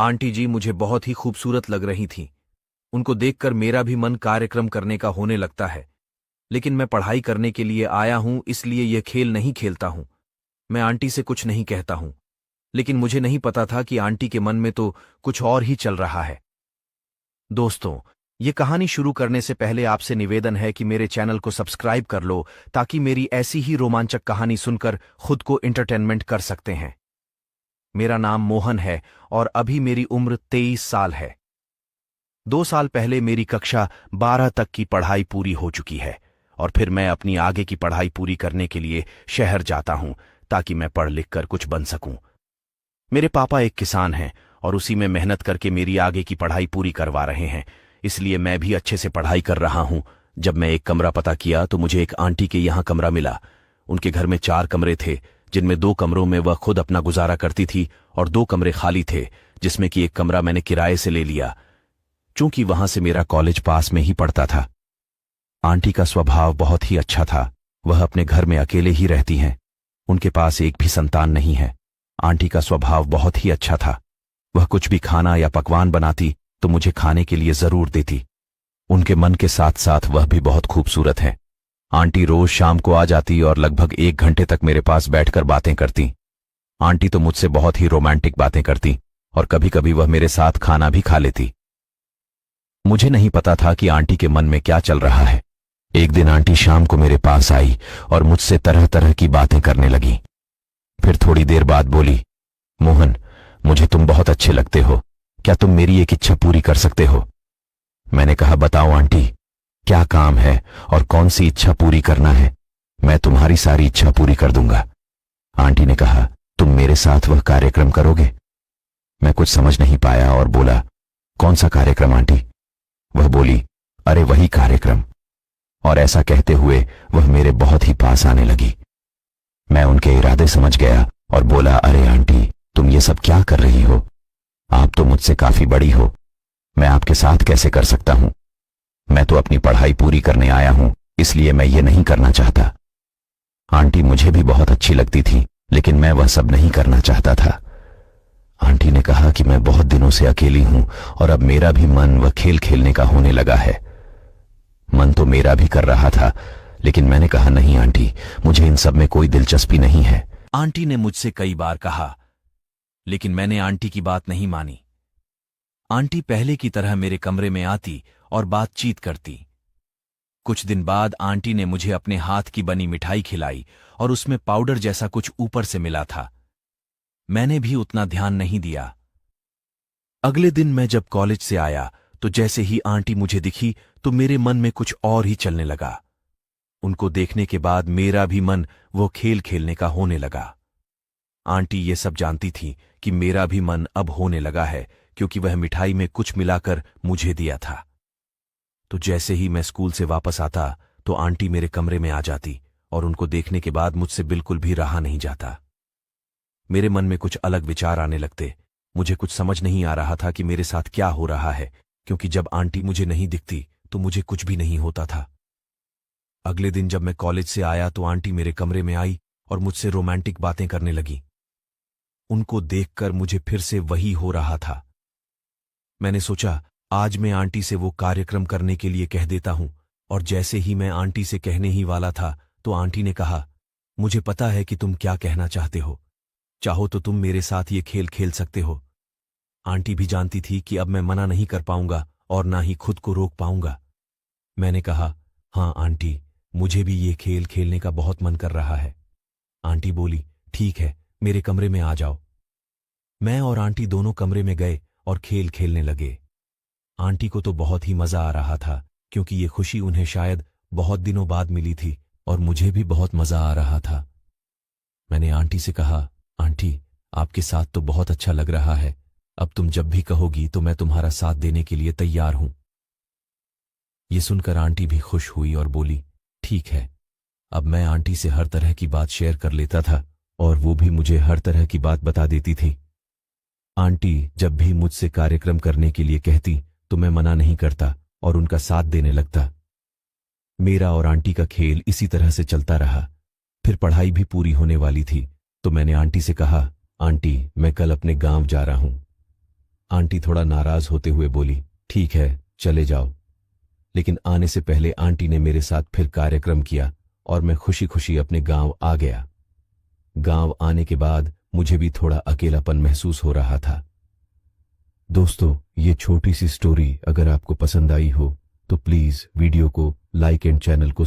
Aunty जी मुझे बहुत ही खूबसूरत लग रही थीं। उनको देखकर मेरा भी मन कार्यक्रम करने का होने लगता है। लेकिन मैं पढ़ाई करने के लिए आया हूं, इसलिए यह खेल नहीं खेलता हूं। मैं आंटी से कुछ नहीं कहता हूं। लेकिन मुझे नहीं पता था कि आंटी के मन में तो कुछ और ही चल रहा है। दोस्तों, ये कहानी शुरू करने से पहले आपसे निवेदन है कि मेरे चैनल को सब्सक्राइब कर लो, ताकि मेरी ऐसी ही रोमांचक कहानी सुनकर खुद को एंटरटेनमेंट कर सकते हैं। मेरा नाम मोहन है और अभी मेरी उम्र 23 साल है। 2 साल पहले मेरी कक्षा 12 तक की पढ़ाई पूरी हो चुकी है और फिर मैं अपनी आगे की पढ़ाई पूरी करने के लिए शहर जाता हूं, ताकि मैं पढ़ लिख कर कुछ बन सकूं। मेरे पापा एक किसान हैं और उसी में मेहनत करके मेरी आगे की पढ़ाई पूरी करवा रहे हैं, इसलिए मैं भी अच्छे से पढ़ाई कर रहा हूं। जब मैं एक कमरा पता किया तो मुझे एक आंटी के यहां कमरा मिला। उनके घर में 4 कमरे थे, जिनमें 2 कमरों में वह खुद अपना गुजारा करती थी और 2 कमरे खाली थे, जिसमें कि एक कमरा मैंने किराए से ले लिया, चूंकि वहां से मेरा कॉलेज पास में ही पड़ता था। आंटी का स्वभाव बहुत ही अच्छा था। वह अपने घर में अकेले ही रहती हैं। उनके पास एक भी संतान नहीं है। आंटी का स्वभाव बहुत ही अच्छा था। वह कुछ भी खाना या पकवान बनाती तो मुझे खाने के लिए जरूर देती। उनके मन के साथ साथ वह भी बहुत खूबसूरत है। आंटी रोज शाम को आ जाती और लगभग 1 घंटे तक मेरे पास बैठकर बातें करती। आंटी तो मुझसे बहुत ही रोमांटिक बातें करती और कभी कभी वह मेरे साथ खाना भी खा लेती। मुझे नहीं पता था कि आंटी के मन में क्या चल रहा है। एक दिन आंटी शाम को मेरे पास आई और मुझसे तरह तरह की बातें करने लगी। फिर थोड़ी देर बाद बोली, मोहन, मुझे तुम बहुत अच्छे लगते हो। क्या तुम मेरी एक इच्छा पूरी कर सकते हो? मैंने कहा, बताओ आंटी, क्या काम है और कौन सी इच्छा पूरी करना है? मैं तुम्हारी सारी इच्छा पूरी कर दूंगा। आंटी ने कहा, तुम मेरे साथ वह कार्यक्रम करोगे? मैं कुछ समझ नहीं पाया और बोला, कौन सा कार्यक्रम आंटी? वह बोली, अरे वही कार्यक्रम। और ऐसा कहते हुए वह मेरे बहुत ही पास आने लगी। मैं उनके इरादे समझ गया और बोला, अरे आंटी, तुम ये सब क्या कर रही हो? आप तो मुझसे काफी बड़ी हो। मैं आपके साथ कैसे कर सकता हूं? मैं तो अपनी पढ़ाई पूरी करने आया हूं, इसलिए मैं ये नहीं करना चाहता। आंटी मुझे भी बहुत अच्छी लगती थी, लेकिन मैं वह सब नहीं करना चाहता था। आंटी ने कहा कि मैं बहुत दिनों से अकेली हूं और अब मेरा भी मन वह खेल खेलने का होने लगा है। मन तो मेरा भी कर रहा था, लेकिन मैंने कहा, नहीं आंटी, मुझे इन सब में कोई दिलचस्पी नहीं है। आंटी ने मुझसे कई बार कहा, लेकिन मैंने आंटी की बात नहीं मानी। आंटी पहले की तरह मेरे कमरे में आती और बातचीत करती। कुछ दिन बाद आंटी ने मुझे अपने हाथ की बनी मिठाई खिलाई और उसमें पाउडर जैसा कुछ ऊपर से मिला था। मैंने भी उतना ध्यान नहीं दिया। अगले दिन मैं जब कॉलेज से आया तो जैसे ही आंटी मुझे दिखी तो मेरे मन में कुछ और ही चलने लगा। उनको देखने के बाद मेरा भी मन वो खेल खेलने का होने लगा। आंटी ये सब जानती थी कि मेरा भी मन अब होने लगा है, क्योंकि वह मिठाई में कुछ मिलाकर मुझे दिया था। तो जैसे ही मैं स्कूल से वापस आता तो आंटी मेरे कमरे में आ जाती और उनको देखने के बाद मुझसे बिल्कुल भी रहा नहीं जाता। मेरे मन में कुछ अलग विचार आने लगते। मुझे कुछ समझ नहीं आ रहा था कि मेरे साथ क्या हो रहा है, क्योंकि जब आंटी मुझे नहीं दिखती तो मुझे कुछ भी नहीं होता था। अगले दिन जब मैं कॉलेज से आया तो आंटी मेरे कमरे में आई और मुझसे रोमांटिक बातें करने लगी। उनको देखकर मुझे फिर से वही हो रहा था। मैंने सोचा, आज मैं आंटी से वो कार्यक्रम करने के लिए कह देता हूं, और जैसे ही मैं आंटी से कहने ही वाला था तो आंटी ने कहा, मुझे पता है कि तुम क्या कहना चाहते हो। चाहो तो तुम मेरे साथ ये खेल खेल सकते हो। आंटी भी जानती थी कि अब मैं मना नहीं कर पाऊंगा और ना ही खुद को रोक पाऊंगा। मैंने कहा, हाँ आंटी, मुझे भी ये खेल खेलने का बहुत मन कर रहा है। आंटी बोली, ठीक है, मेरे कमरे में आ जाओ। मैं और आंटी दोनों कमरे में गए और खेल खेलने लगे। आंटी को तो बहुत ही मजा आ रहा था, क्योंकि ये खुशी उन्हें शायद बहुत दिनों बाद मिली थी और मुझे भी बहुत मजा आ रहा था। मैंने आंटी से कहा, आंटी, आपके साथ तो बहुत अच्छा लग रहा है। अब तुम जब भी कहोगी तो मैं तुम्हारा साथ देने के लिए तैयार हूं। ये सुनकर आंटी भी खुश हुई और बोली, ठीक है। अब मैं आंटी से हर तरह की बात शेयर कर लेता था और वो भी मुझे हर तरह की बात बता देती थी। आंटी जब भी मुझसे कार्यक्रम करने के लिए कहती तो मैं मना नहीं करता और उनका साथ देने लगता। मेरा और आंटी का खेल इसी तरह से चलता रहा। फिर पढ़ाई भी पूरी होने वाली थी तो मैंने आंटी से कहा, आंटी, मैं कल अपने गांव जा रहा हूं। आंटी थोड़ा नाराज होते हुए बोली, ठीक है चले जाओ। लेकिन आने से पहले आंटी ने मेरे साथ फिर कार्यक्रम किया और मैं खुशी खुशी अपने गांव आ गया। गांव आने के बाद मुझे भी थोड़ा अकेलापन महसूस हो रहा था। दोस्तों, ये छोटी सी स्टोरी अगर आपको पसंद आई हो तो प्लीज वीडियो को लाइक एंड चैनल को